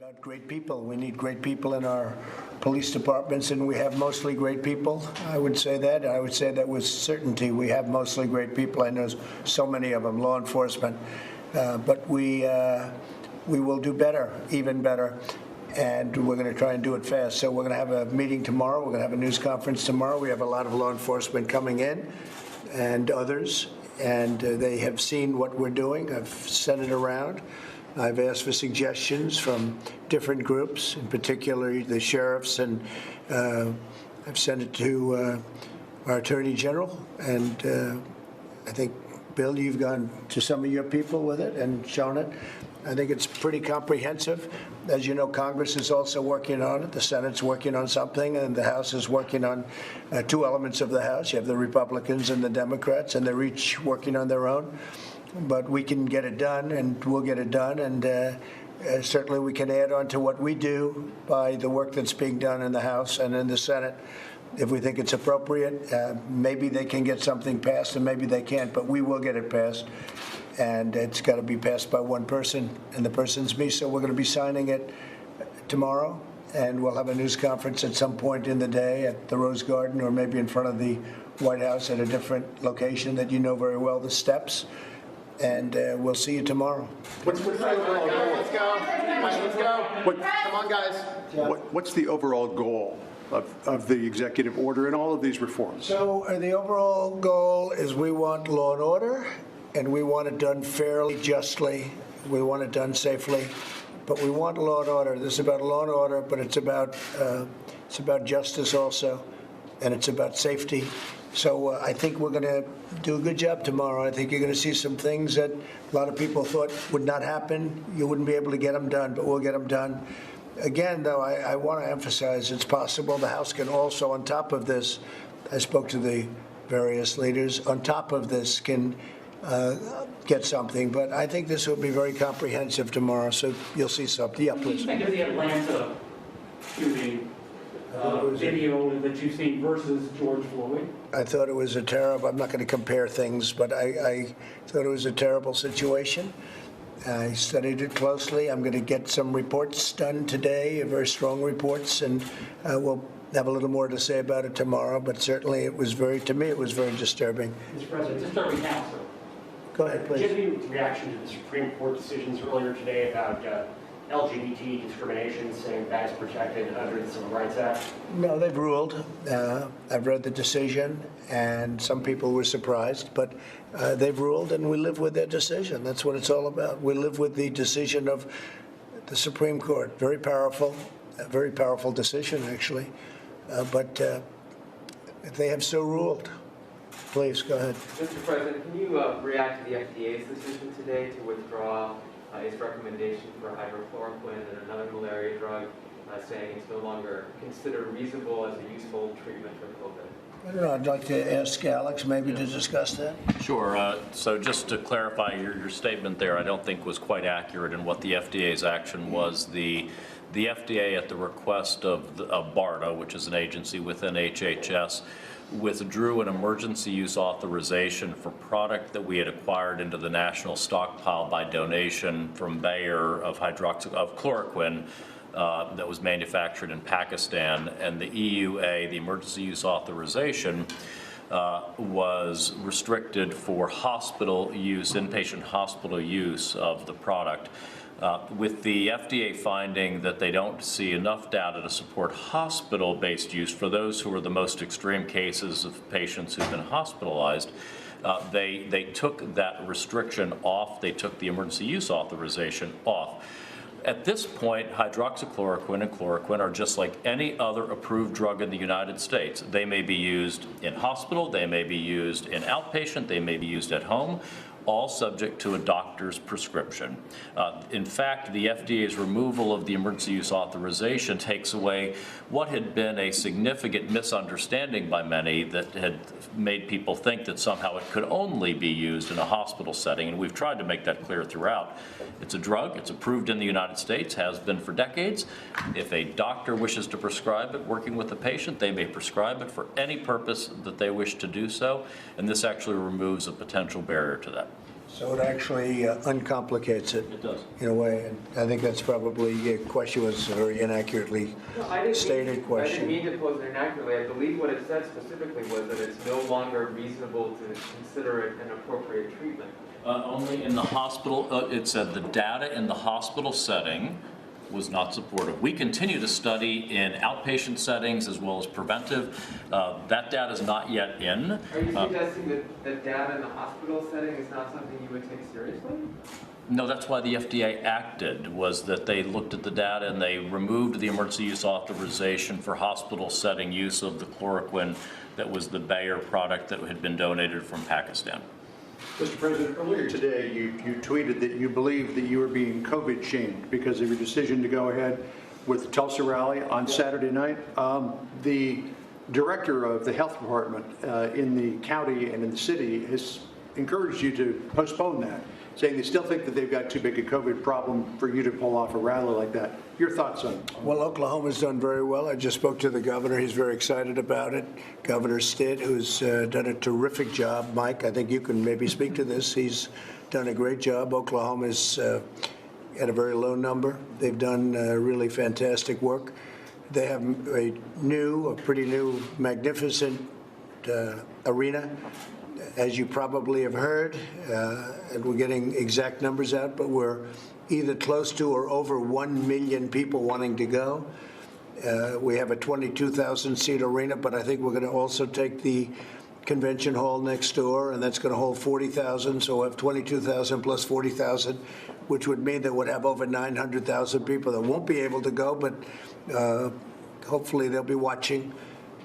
about great people. We need great people in our police departments, and we have mostly great people. I would say that. I would say that with certainty. We have mostly great people. I know so many of them, law enforcement. But we will do better, even better. And we're going to try and do it fast. So we're going to have a meeting tomorrow. We're going to have a news conference tomorrow. We have a lot of law enforcement coming in and others. And they have seen what we're doing. I've sent it around. I've asked for suggestions from different groups, in particular the sheriffs, and I've sent it to our Attorney General. And I think, Bill, you've gone to some of your people with it and shown it. I think it's pretty comprehensive. As you know, Congress is also working on it. The Senate's working on something, and the House is working on two elements of the House. You have the Republicans and the Democrats, and they're each working on their own. But we can get it done, and we'll get it done. And certainly we can add on to what we do by the work that's being done in the House and in the Senate. If we think it's appropriate, maybe they can get something passed, and maybe they can't, but we will get it passed. And it's got to be passed by one person, and the person's me. So we're going to be signing it tomorrow, and we'll have a news conference at some point in the day at the Rose Garden or maybe in front of the White House at a different location that you know very well, the steps. And we'll see you tomorrow. Let's go. Let's go. Come on, guys. What's the overall goal of the executive order and all of these reforms? So the overall goal is we want law and order, and we want it done fairly, justly. We want it done safely, but we want law and order. This is about law and order, but it's about justice also, and it's about safety. So I think we're going to do a good job tomorrow. I think you're going to see some things that a lot of people thought would not happen. You wouldn't be able to get them done, but we'll get them done. Again, though, I want to emphasize it's possible the House can also, on top of this, I spoke to the various leaders, on top of this can get something. But I think this will be very comprehensive tomorrow, so you'll see something. Yeah, please. What do you think of the Atlanta shooting video that you've seen versus George Floyd? I thought it was a terrible, I'm not going to compare things, but I thought it was a terrible situation. I studied it closely. I'm going to get some reports done today, very strong reports, and we'll have a little more to say about it tomorrow. But certainly it was to me, it was very disturbing. Mr. President, disturbing now, sir. Go ahead, please. Do you have any reaction to the Supreme Court decisions earlier today about LGBT discrimination, saying that is protected under the Civil Rights Act? No, they've ruled. I've read the decision, and some people were surprised, but they've ruled, and we live with their decision. That's what it's all about. We live with the decision of the Supreme Court. Very powerful, a very powerful decision, actually. But they have so ruled. Please, go ahead. Mr. President, can you react to the FDA's decision today to withdraw its recommendation for hydrochloroquine and another malaria drug, saying it's no longer considered reasonable as a useful treatment for COVID? I don't know. I'd like to ask Alex maybe to discuss that. Sure. So just to clarify your statement there, I don't think was quite accurate in what the FDA's action was. The FDA, at the request of BARDA, which is an agency within HHS, withdrew an emergency use authorization for product that we had acquired into the national stockpile by donation from Bayer of chloroquine that was manufactured in Pakistan. And the EUA, the emergency use authorization, was restricted for hospital use, inpatient hospital use of the product. With the FDA finding that they don't see enough data to support hospital-based use for those who are the most extreme cases of patients who've been hospitalized, they took that restriction off. They took the emergency use authorization off. At this point, hydroxychloroquine and chloroquine are just like any other approved drug in the United States. They may be used in hospital, they may be used in outpatient, they may be used at home, all subject to a doctor's prescription. In fact, the FDA's removal of the emergency use authorization takes away what had been a significant misunderstanding by many that had made people think that somehow it could only be used in a hospital setting, and we've tried to make that clear throughout. It's a drug, it's approved in the United States, has been for decades. If a doctor wishes to prescribe it working with a patient, they may prescribe it for any purpose that they wish to do so, and this actually removes a potential barrier to that. So it actually uncomplicates it. It does. In a way, and I think that's probably, your question was a very inaccurately No, I didn't stated mean, I question. didn't mean to pose it inaccurately. I believe what it said specifically was that it's no longer reasonable to consider it an appropriate treatment. Only in the hospital, it said the data in the hospital setting was not supportive. We continue to study in outpatient settings as well as preventive. That data is not yet in. Are you suggesting that the data in the hospital setting is not something you would take seriously? No, that's why the FDA acted, was that they looked at the data and they removed the emergency use authorization for hospital setting use of the chloroquine that was the Bayer product that had been donated from Pakistan. Mr. President, earlier today, you tweeted that you believe that you were being COVID shamed because of your decision to go ahead with the Tulsa rally on Saturday night. The director of the health department in the county and in the city has encouraged you to postpone that, saying they still think that they've got too big a COVID problem for you to pull off a rally like that. Your thoughts on it? Well, Oklahoma's done very well. I just spoke to the governor. He's very excited about it. Governor Stitt, who's done a terrific job. Mike, I think you can maybe speak to this. He's done a great job. Oklahoma's at a very low number. They've done really fantastic work. They have a pretty new, magnificent arena, as you probably have heard, and we're getting exact numbers out, but we're either close to or over 1 million people wanting to go. We have a 22,000-seat arena, but I think we're going to also take the convention hall next door, and that's going to hold 40,000, so we'll have 22,000 plus 40,000, which would mean that we'd have over 900,000 people that won't be able to go, but hopefully they'll be watching.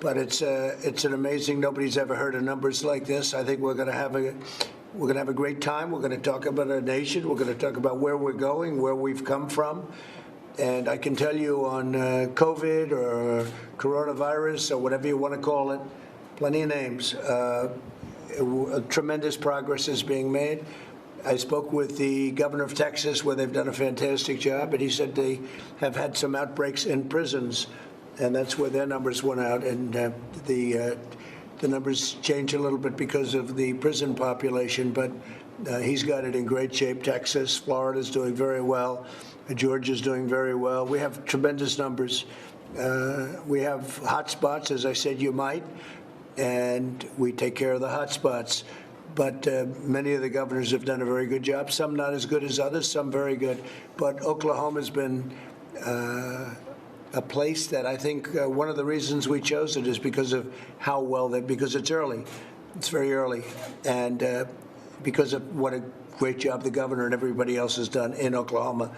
But it's an amazing. Nobody's ever heard of numbers like this. I think we're going to have a great time. We're going to talk about our nation. We're going to talk about where we're going, where we've come from, and I can tell you on COVID or coronavirus or whatever you want to call it, plenty of names. Tremendous progress is being made. I spoke with the governor of Texas, where they've done a fantastic job, and he said they have had some outbreaks in prisons. And that's where their numbers went out, and the numbers change a little bit because of the prison population, but he's got it in great shape. Texas, Florida's doing very well. Georgia's doing very well. We have tremendous numbers. We have hot spots, as I said you might, and we take care of the hot spots. But many of the governors have done a very good job. Some not as good as others, some very good. But Oklahoma's been a place that I think one of the reasons we chose it is because of how well because it's early. It's very early. And because of what a great job the governor and everybody else has done in Oklahoma.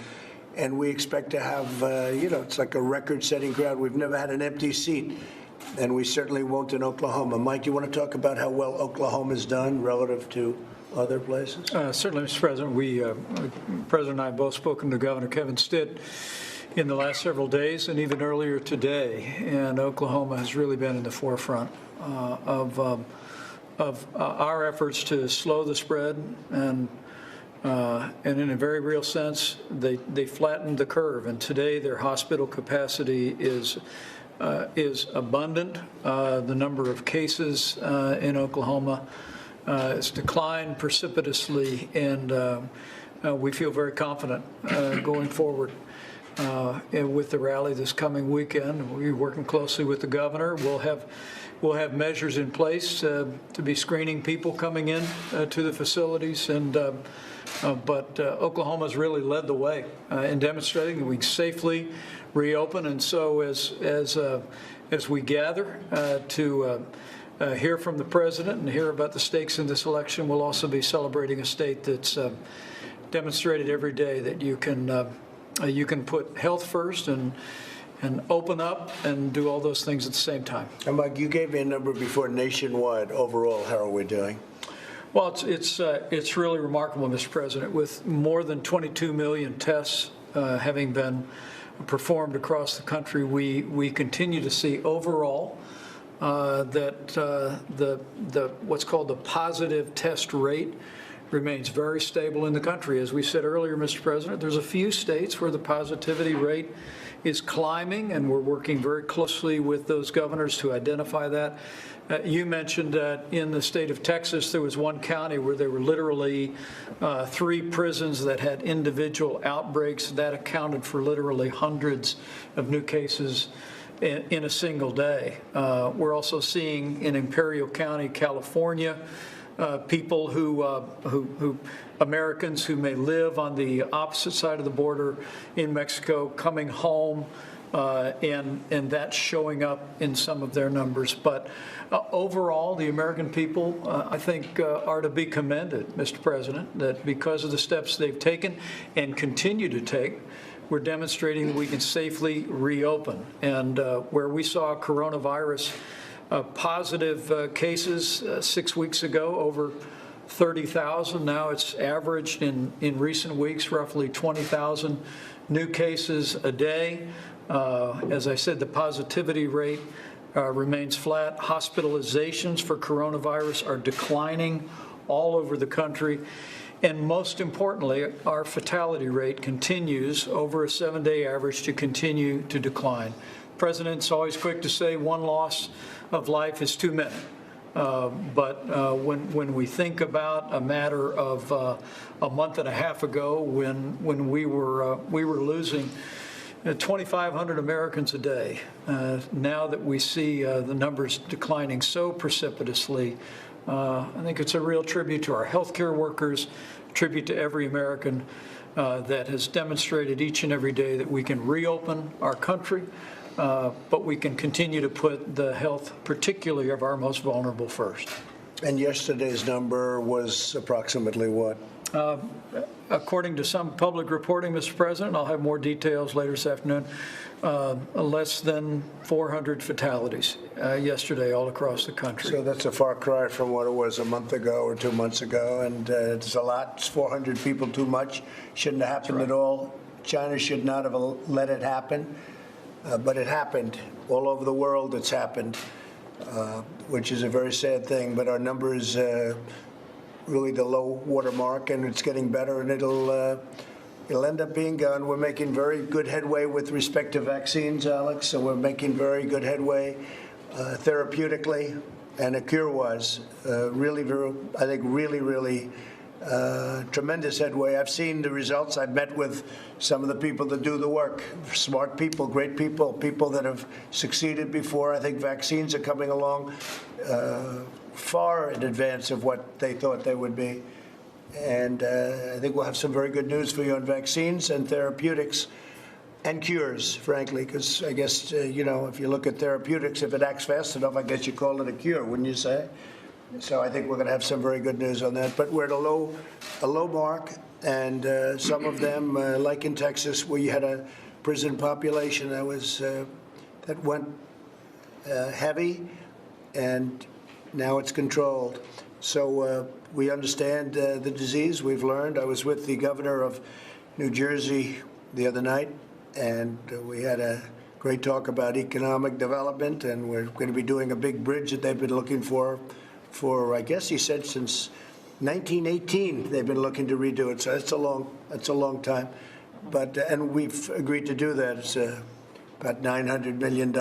And we expect to have, it's like a record-setting crowd. We've never had an empty seat, and we certainly won't in Oklahoma. Mike, you want to talk about how well Oklahoma's done relative to other places? Certainly, Mr. President. The President and I have both spoken to Governor Kevin Stitt in the last several days and even earlier today, and Oklahoma has really been in the forefront of our efforts to slow the spread, and in a very real sense, they flattened the curve, and today their hospital capacity is abundant. The number of cases in Oklahoma has declined precipitously, and we feel very confident going forward. With the rally this coming weekend, we're working closely with the governor. We'll have measures in place to be screening people coming in to the facilities, but Oklahoma's really led the way in demonstrating that we can safely reopen. And so as we gather to hear from the president and hear about the stakes in this election, we'll also be celebrating a state that's demonstrated every day that you can put health first and open up and do all those things at the same time. And Mike, you gave me a number before nationwide. Overall, how are we doing? Well, it's really remarkable, Mr. President, with more than 22 million tests having been performed across the country. We continue to see overall that the what's called the positive test rate remains very stable in the country. As we said earlier, Mr. President, there's a few states where the positivity rate is climbing, and we're working very closely with those governors to identify that. You mentioned that in the state of Texas, there was one county where there were literally 3 prisons that had individual outbreaks. That accounted for literally hundreds of new cases in a single day. We're also seeing in Imperial County, California, people who Americans who may live on the opposite side of the border in Mexico coming home, and that's showing up in some of their numbers. But overall, the American people, I think, are to be commended, Mr. President, that because of the steps they've taken and continue to take, we're demonstrating that we can safely reopen. And where we saw coronavirus positive cases 6 weeks ago, over 30,000. Now it's averaged in recent weeks roughly 20,000 new cases a day. As I said, the positivity rate remains flat. Hospitalizations for coronavirus are declining all over the country. And most importantly, our fatality rate continues over a 7-day average to continue to decline. The President's always quick to say one loss of life is too many. But when we think about a matter of a month and a half ago, when we were losing 2,500 Americans a day, now that we see the numbers declining so precipitously, I think it's a real tribute to our healthcare workers, tribute to every American that has demonstrated each and every day that we can reopen our country. But we can continue to put the health, particularly of our most vulnerable, first. And yesterday's number was approximately what? According to some public reporting, Mr. President, I'll have more details later this afternoon, less than 400 fatalities yesterday all across the country. So that's a far cry from what it was a month ago or 2 months ago, and it's a lot. It's 400 people too much. Shouldn't have happened at all. China should not have let it happen. But it happened. All over the world it's happened, which is a very sad thing. But our number is really the low water mark, and it's getting better, and it'll end up being gone. We're making very good headway with respect to vaccines, Alex, so we're making very good headway therapeutically and a cure-wise. I think really tremendous headway. I've seen the results. I've met with some of the people that do the work, smart people, great people, people that have succeeded before. I think vaccines are coming along far in advance of what they thought they would be. And I think we'll have some very good news for you on vaccines and therapeutics and cures, frankly, because I guess, if you look at therapeutics, if it acts fast enough, I guess you call it a cure, wouldn't you say? So I think we're going to have some very good news on that. But we're at a low mark, and some of them, like in Texas, where you had a prison population that went heavy, and now it's controlled. So we understand the disease. We've learned. I was with the governor of New Jersey the other night, and we had a great talk about economic development, and we're going to be doing a big bridge that they've been looking for, I guess he said, since 1918 they've been looking to redo it. So that's a long time. But and we've agreed to do that. It's about $900 million.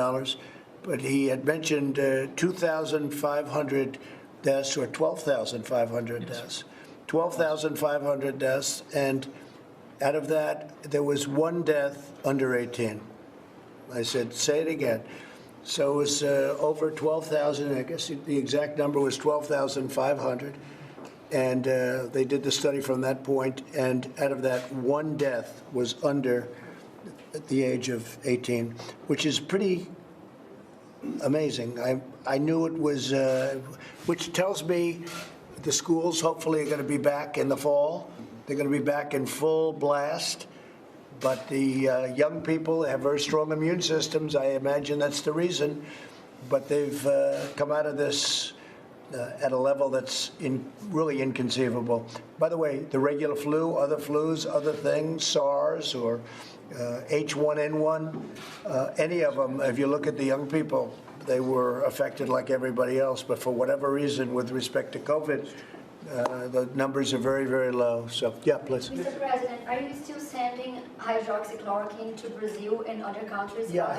But he had mentioned 2,500 deaths or 12,500 deaths. 12,500 deaths, and out of that, there was one death under 18. I said, say it again. So it was over 12,000, I guess the exact number was 12,500. And they did the study from that point, and out of that, one death was under the age of 18, which is pretty amazing. I knew it was, which tells me the schools hopefully are going to be back in the fall. They're going to be back in full blast. But the young people have very strong immune systems. I imagine that's the reason. But they've come out of this at a level that's really inconceivable. By the way, the regular flu, other flus, other things, SARS or H1N1, any of them, if you look at the young people, they were affected like everybody else. But for whatever reason, with respect to COVID, The numbers are very, very low. So, yeah, please. Mr. President, are you still sending hydroxychloroquine to Brazil and other countries? Yeah,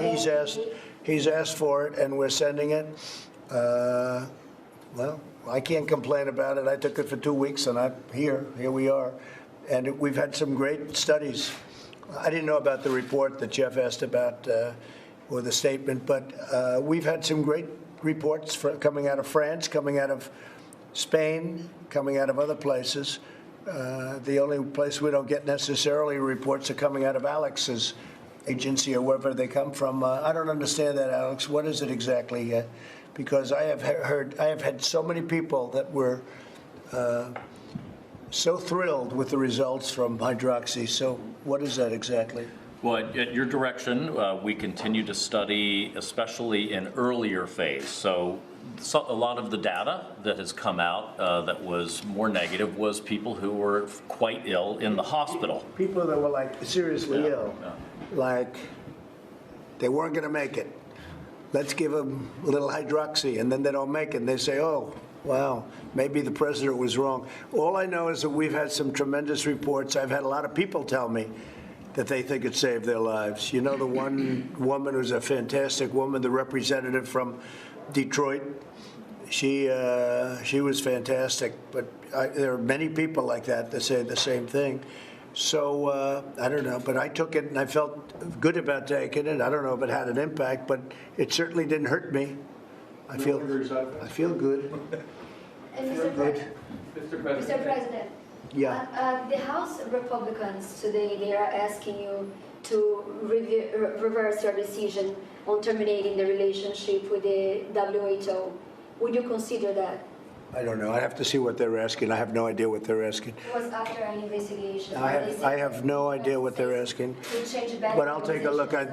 he's asked for it, and we're sending it. Well, I can't complain about it. I took it for 2 weeks, and here we are. And we've had some great studies. I didn't know about the report that Jeff asked about, or the statement, but we've had some great reports coming out of France, coming out of Spain, coming out of other places. The only place we don't get necessarily reports are coming out of Alex's agency or wherever they come from. I don't understand that, Alex. What is it exactly? Because I have had so many people that were so thrilled with the results from hydroxy. So what is that exactly? Well, at your direction, we continue to study, especially in earlier phase. So a lot of the data that has come out that was more negative was people who were quite ill in the hospital. People that were like seriously ill, like they weren't going to make it. Let's give them a little hydroxy, and then they don't make it, and they say, oh, wow, maybe the president was wrong. All I know is that we've had some tremendous reports. I've had a lot of people tell me that they think it saved their lives. You know, the one woman who's a fantastic woman, the representative from Detroit, she was fantastic. But there are many people like that say the same thing. So I don't know, but I took it and I felt good about taking it. I don't know if it had an impact, but it certainly didn't hurt me. I feel good. And Mr. President. Mr. President, Yeah. the House Republicans today, they are asking you to reverse your decision on terminating the relationship with the WHO. Would you consider that? I don't know. I have to see what they're asking. I have no idea what they're asking. It was after an investigation. I have no idea what they're asking. To change back But I'll take a look at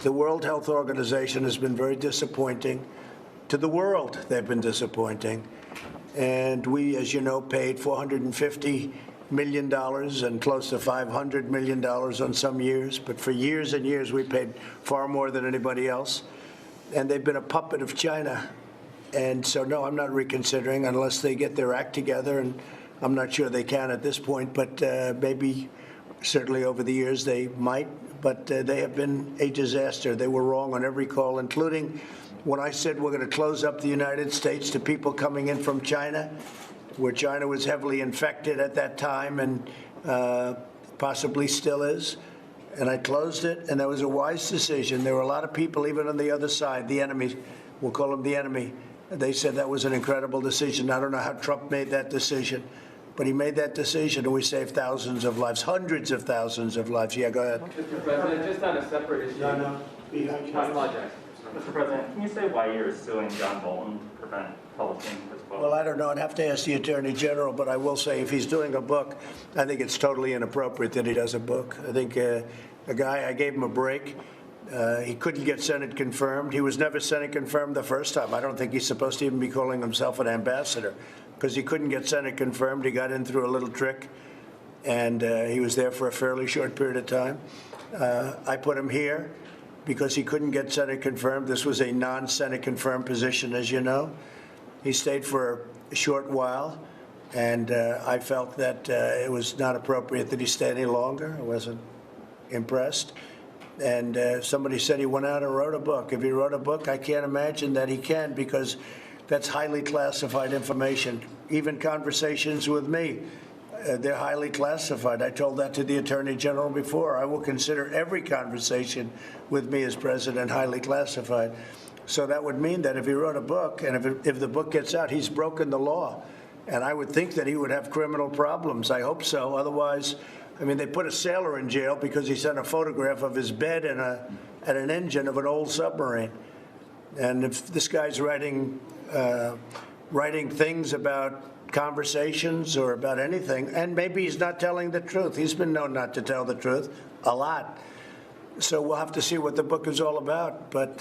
the World Health Organization has been very disappointing. To the world, they've been disappointing. And we, as you know, paid $450 million and close to $500 million on some years. But for years and years, we paid far more than anybody else. And they've been a puppet of China. And so, no, I'm not reconsidering unless they get their act together. And I'm not sure they can at this point, but maybe certainly over the years they might. But they have been a disaster. They were wrong on every call, including when I said we're going to close up the United States to people coming in from China, where China was heavily infected at that time and possibly still is. And I closed it, and that was a wise decision. There were a lot of people, even on the other side, the enemy, we'll call them the enemy. They said that was an incredible decision. I don't know how Trump made that decision, but he made that decision, and we saved thousands of lives, hundreds of thousands of lives. Yeah, go ahead. Mr. President, just on a separate issue. No. I apologize. Mr. President, can you say why you're suing John Bolton to prevent publishing his book? Well, I don't know. I'd have to ask the Attorney General, but I will say if he's doing a book, I think it's totally inappropriate that he does a book. I think a guy, I gave him a break. He couldn't get Senate confirmed. He was never Senate confirmed the first time. I don't think he's supposed to even be calling himself an ambassador because he couldn't get Senate confirmed. He got in through a little trick, and he was there for a fairly short period of time. I put him here because he couldn't get Senate confirmed. This was a non-Senate confirmed position, as you know. He stayed for a short while, and I felt that it was not appropriate that he stay any longer. I wasn't impressed. And somebody said he went out and wrote a book. If he wrote a book, I can't imagine that he can, because that's highly classified information. Even conversations with me, they're highly classified. I told that to the Attorney General before. I will consider every conversation with me as president highly classified. So that would mean that if he wrote a book, and if the book gets out, he's broken the law. And I would think that he would have criminal problems. I hope so. Otherwise, I mean, they put a sailor in jail because he sent a photograph of his bed and an engine of an old submarine. And if this guy's writing things about conversations or about anything, and maybe he's not telling the truth. He's been known not to tell the truth a lot. So we'll have to see what the book is all about. But,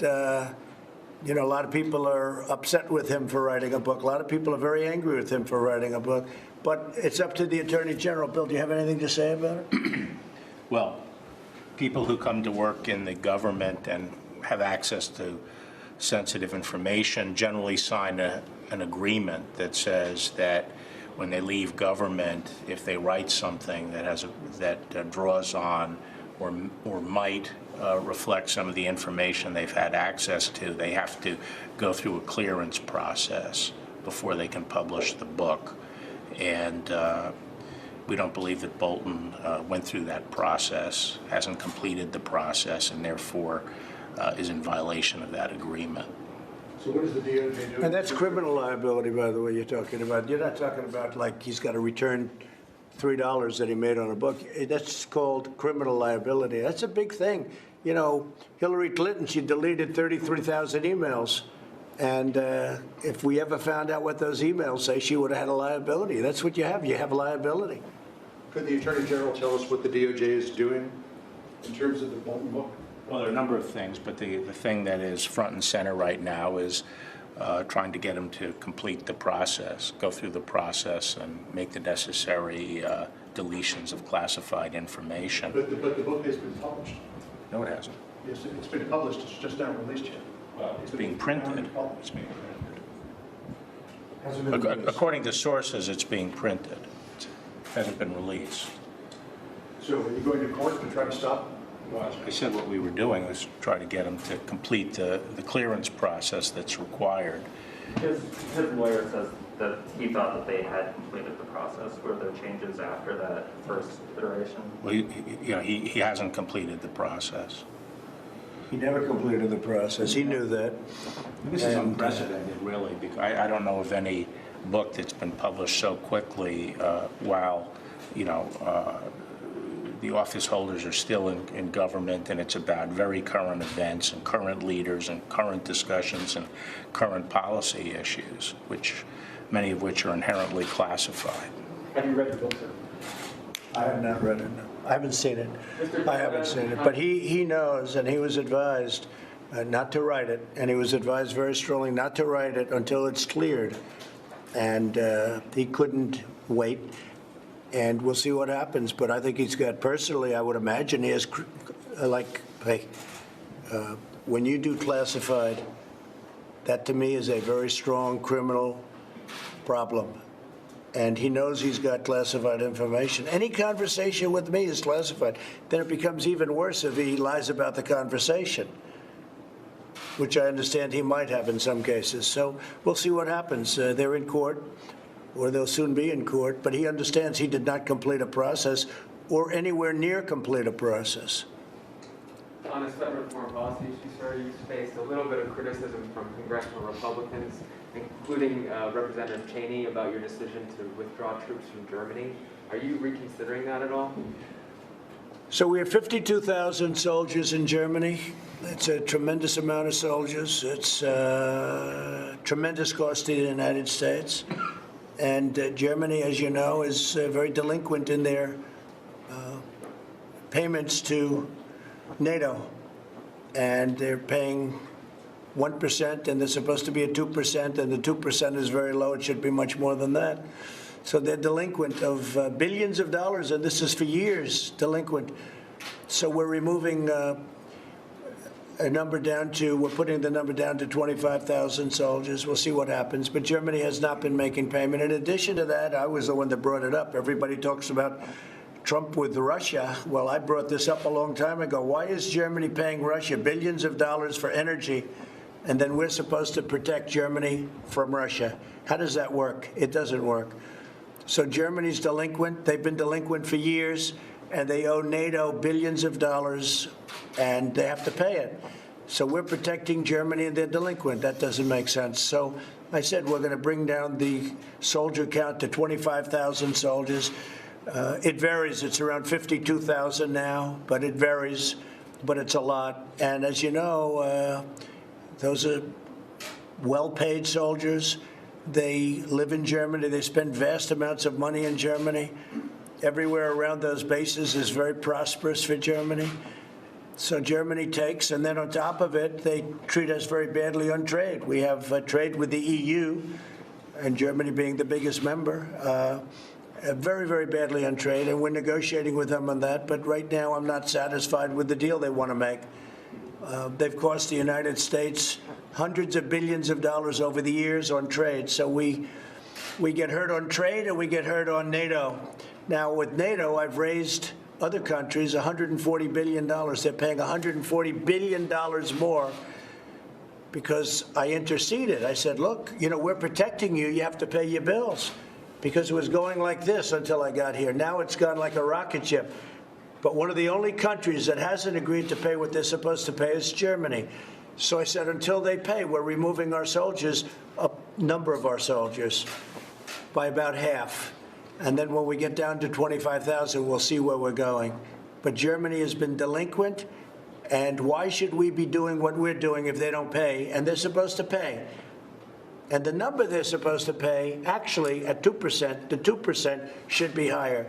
you know, a lot of people are upset with him for writing a book. A lot of people are very angry with him for writing a book. But it's up to the Attorney General. Bill, do you have anything to say about it? Well, people who come to work in the government and have access to sensitive information generally sign an agreement that says that when they leave government, if they write something that draws on or might reflect some of the information they've had access to, they have to go through a clearance process before they can publish the book. And we don't believe that Bolton went through that process, hasn't completed the process, and therefore is in violation of that agreement. So what does the DOJ do? And that's criminal liability, by the way, you're talking about. You're not talking about like he's got to return $3 that he made on a book. That's called criminal liability. That's a big thing. You know, Hillary Clinton, she deleted 33,000 emails. And if we ever found out what those emails say, she would have had a liability. That's what you have. You have liability. Could the Attorney General tell us what the DOJ is doing in terms of the Bolton book? Well, there are a number of things, but the thing that is front and center right now is trying to get them to complete the process, go through the process, and make the necessary deletions of classified information. But the book has been published. No, it hasn't. Yes, it's been published. It's just not released yet. It's being printed. It's being Hasn't been printed. released. According to sources, it's being printed. It hasn't been released. So are you going to court to try to stop? I said what we were doing was try to get them to complete the clearance process that's required. His lawyer says that he thought that they had completed the process. Were there changes after that first iteration? Well, he hasn't completed the process. He never completed the process. He knew that. This is unprecedented, really, because I don't know of any book that's been published so quickly while, the office holders are still in government, and it's about very current events and current leaders and current discussions and current policy issues, many of which are inherently classified. Have you read the book, sir? I have not read it, no. I haven't seen it. I haven't seen it. But he knows, and he was advised not to write it, and he was advised very strongly not to write it until it's cleared. And he couldn't wait, and we'll see what happens. But I think he's got, personally, I would imagine he has, when you do classified, that to me is a very strong criminal problem. And he knows he's got classified information. Any conversation with me is classified. Then it becomes even worse if he lies about the conversation, which I understand he might have in some cases. So we'll see what happens. They're in court, or they'll soon be in court, but he understands he did not complete a process or anywhere near complete a process. On a separate foreign policy issue, sir, you faced a little bit of criticism from congressional Republicans, including Representative Cheney, about your decision to withdraw troops from Germany. Are you reconsidering that at all? So we have 52,000 soldiers in Germany. It's a tremendous amount of soldiers. It's tremendous cost to the United States. And Germany, as you know, is very delinquent in their payments to NATO. And they're paying 1%, and they're supposed to be at 2%, and the 2% is very low. It should be much more than that. So they're delinquent of billions of dollars, and this is for years delinquent. So we're removing we're putting the number down to 25,000 soldiers. We'll see what happens. But Germany has not been making payment. In addition to that, I was the one that brought it up. Everybody talks about Trump with Russia. Well, I brought this up a long time ago. Why is Germany paying Russia billions of dollars for energy, and then we're supposed to protect Germany from Russia? How does that work? It doesn't work. So Germany's delinquent. They've been delinquent for years, and they owe NATO billions of dollars, and they have to pay it. So we're protecting Germany, and they're delinquent. That doesn't make sense. So I said we're going to bring down the soldier count to 25,000 soldiers. It varies. It's around 52,000 now, but it varies, but it's a lot. And as you know, those are well-paid soldiers. They live in Germany. They spend vast amounts of money in Germany. Everywhere around those bases is very prosperous for Germany. So Germany takes, and then on top of it, they treat us very badly on trade. We have trade with the EU, and Germany being the biggest member, very, very badly on trade, and we're negotiating with them on that. But right now, I'm not satisfied with the deal they want to make. They've cost the United States hundreds of billions of dollars over the years on trade. So we We get hurt on trade and we get hurt on NATO. Now, with NATO, I've raised other countries $140 billion. They're paying $140 billion more because I interceded. I said, look, we're protecting you. You have to pay your bills. Because it was going like this until I got here. Now it's gone like a rocket ship. But one of the only countries that hasn't agreed to pay what they're supposed to pay is Germany. So I said, until they pay, we're removing our soldiers, a number of our soldiers, by about half. And then when we get down to 25,000, we'll see where we're going. But Germany has been delinquent, and why should we be doing what we're doing if they don't pay? And they're supposed to pay. And the number they're supposed to pay, actually, at 2%, the 2% should be higher.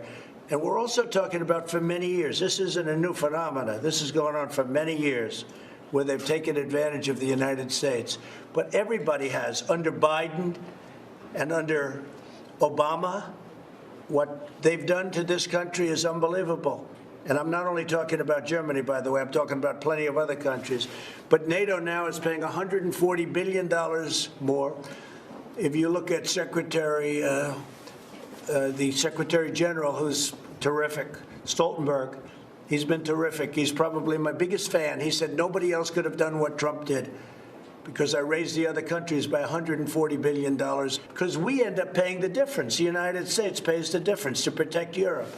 And we're also talking about for many years. This isn't a new phenomenon. This is going on for many years, where they've taken advantage of the United States. But everybody has. Under Biden and under Obama, what they've done to this country is unbelievable. And I'm not only talking about Germany, by the way, I'm talking about plenty of other countries. But NATO now is paying $140 billion more. If you look at the Secretary General, who's terrific, Stoltenberg, he's been terrific. He's probably my biggest fan. He said nobody else could have done what Trump did because I raised the other countries by $140 billion because we end up paying the difference. The United States pays the difference to protect Europe.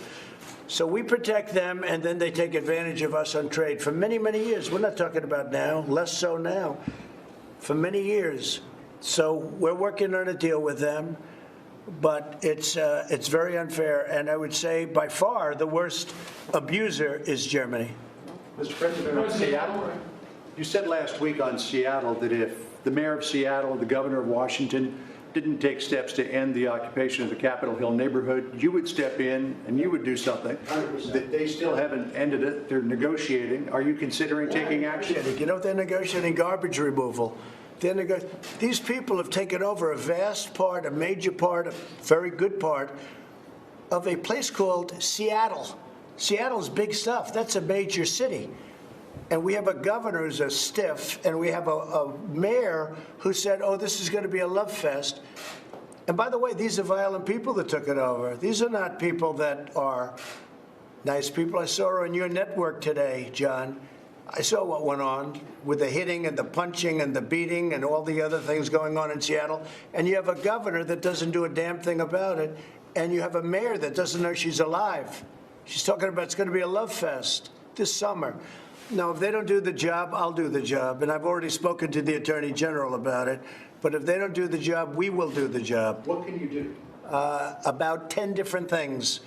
So we protect them, and then they take advantage of us on trade for many, many years. We're not talking about now, less so now, for many years. So we're working on a deal with them, but it's very unfair. And I would say by far the worst abuser is Germany. Mr. President, on Seattle, you said last week on Seattle that if the mayor of Seattle, the governor of Washington, didn't take steps to end the occupation of the Capitol Hill neighborhood, you would step in and you would do something. 100%. That they still haven't ended it. They're negotiating. Are you considering taking action? They're negotiating garbage removal. These people have taken over a vast part, a major part, a very good part of a place called Seattle. Seattle's big stuff. That's a major city. And we have a governor who's a stiff, and we have a mayor who said, oh, this is going to be a love fest. And by the way, these are violent people that took it over. These are not people that are nice people. I saw on your network today, John, I saw what went on with the hitting and the punching and the beating and all the other things going on in Seattle. And you have a governor that doesn't do a damn thing about it. And you have a mayor that doesn't know she's alive. She's talking about it's going to be a love fest this summer. Now, if they don't do the job, I'll do the job. And I've already spoken to the Attorney General about it. But if they don't do the job, we will do the job. What can you do? About 10 different things,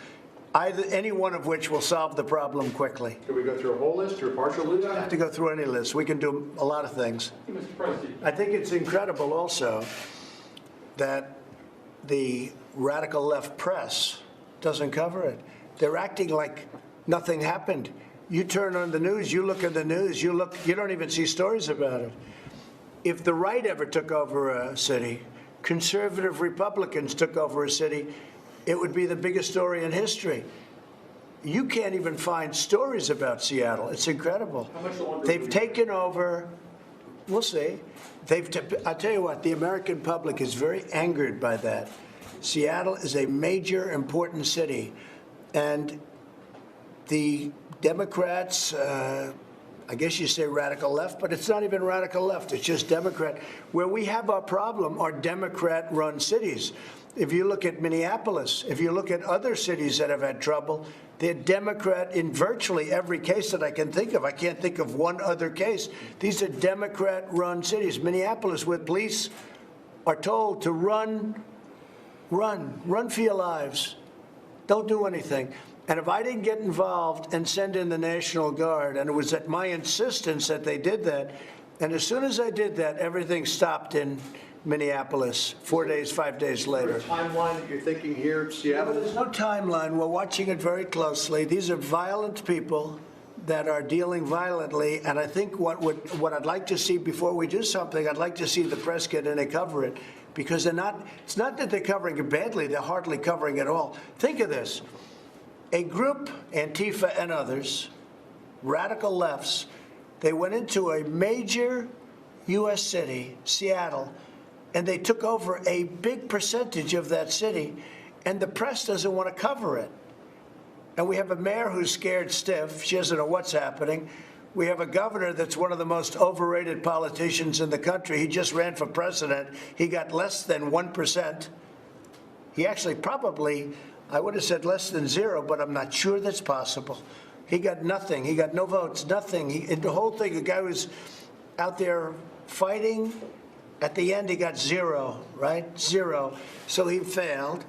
any one of which will solve the problem quickly. Can we go through a whole list or a partial list? We don't have to go through any list. We can do a lot of things. Mr. President. I think it's incredible also that the radical left press doesn't cover it. They're acting like nothing happened. You turn on the news, you look at the news, you don't even see stories about it. If the right ever took over a city, conservative Republicans took over a city, it would be the biggest story in history. You can't even find stories about Seattle. It's incredible. How much longer? They've taken over, we'll see. I'll tell you what, the American public is very angered by that. Seattle is a major, important city. And the Democrats, I guess you say radical left, but it's not even radical left. It's just Democrat. Where we have our problem are Democrat-run cities. If you look at Minneapolis, if you look at other cities that have had trouble, they're Democrat in virtually every case that I can think of. I can't think of one other case. These are Democrat-run cities. Minneapolis, where police are told to run for your lives. Don't do anything. And if I didn't get involved and send in the National Guard, and it was at my insistence that they did that, and as soon as I did that, everything stopped in Minneapolis 4 days, 5 days later. Is there a timeline that you're thinking here, Seattle? There's no timeline. We're watching it very closely. These are violent people that are dealing violently, and I think what I'd like to see before we do something, I'd like to see the press get in and cover it, because it's not that they're covering it badly, they're hardly covering it all. Think of this. A group, Antifa and others, radical lefts, they went into a major U.S. city, Seattle, and they took over a big percentage of that city, and the press doesn't want to cover it. And we have a mayor who's scared stiff. She doesn't know what's happening. We have a governor that's one of the most overrated politicians in the country. He just ran for president. He got less than 1%. He actually probably, I would have said less than 0, but I'm not sure that's possible. He got nothing. He got no votes, nothing. The whole thing, the guy was out there fighting. At the end, he got 0, right? 0. So he failed.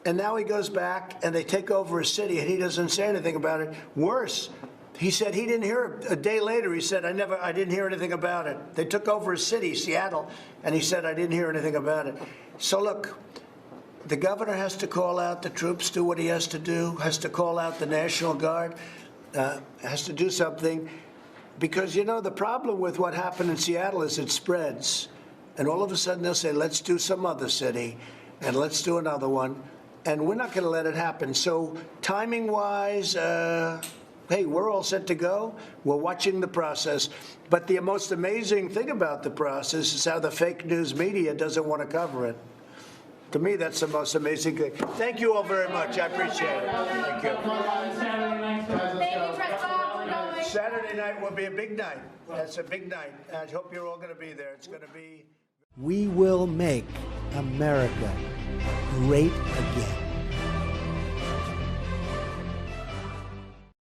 And now he goes back and they take over a city and he doesn't say anything about it. Worse, he said he didn't hear it. A day later, he said, I didn't hear anything about it. They took over a city, Seattle, and he said, I didn't hear anything about it. So look, the governor has to call out the troops, do what he has to do, has to call out the National Guard, has to do something. Because, you know, the problem with what happened in Seattle is it spreads. And all of a sudden they'll say, let's do some other city, and let's do another one. And we're not going to let it happen. So timing-wise, hey, we're all set to go. We're watching the process. But the most amazing thing about the process is how the fake news media doesn't want to cover it. To me, that's the most amazing thing. Thank you all very much. I appreciate it. Thank you. Saturday night will be a big night. That's a big night. I hope you're all going to be there. It's going to be... We will make America great again.